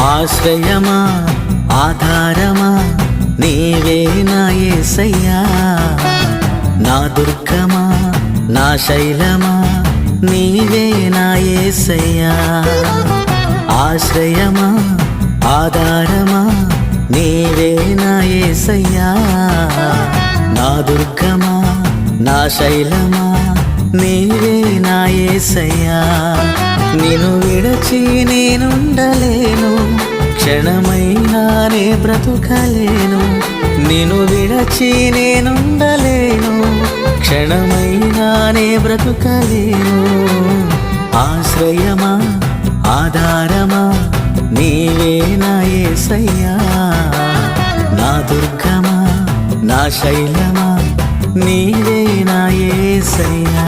ఆశ్రయమా ఆధారమా నీవే నా యేసయ్యా, నా దుర్గమా నా శైలమా నీవే నా యేసయ్యా. ఆశ్రయమా ఆధారమా నీవే నా యేసయ్యా, నా దుర్గమా నా శైలమా నీవే నా యేసయ్యా. నిన్ను విడచి నేనుండలేను, క్షణమైనా నే బ్రతుకలేను. నిన్ను విడచి నేనుండలేను, క్షణమైనా నే బ్రతుకలేను. ఆశ్రయమా ఆధారమా నీవే నా యేసయ్యా, నా దుర్గమా నా శైలమా నీవే నా యేసయ్యా.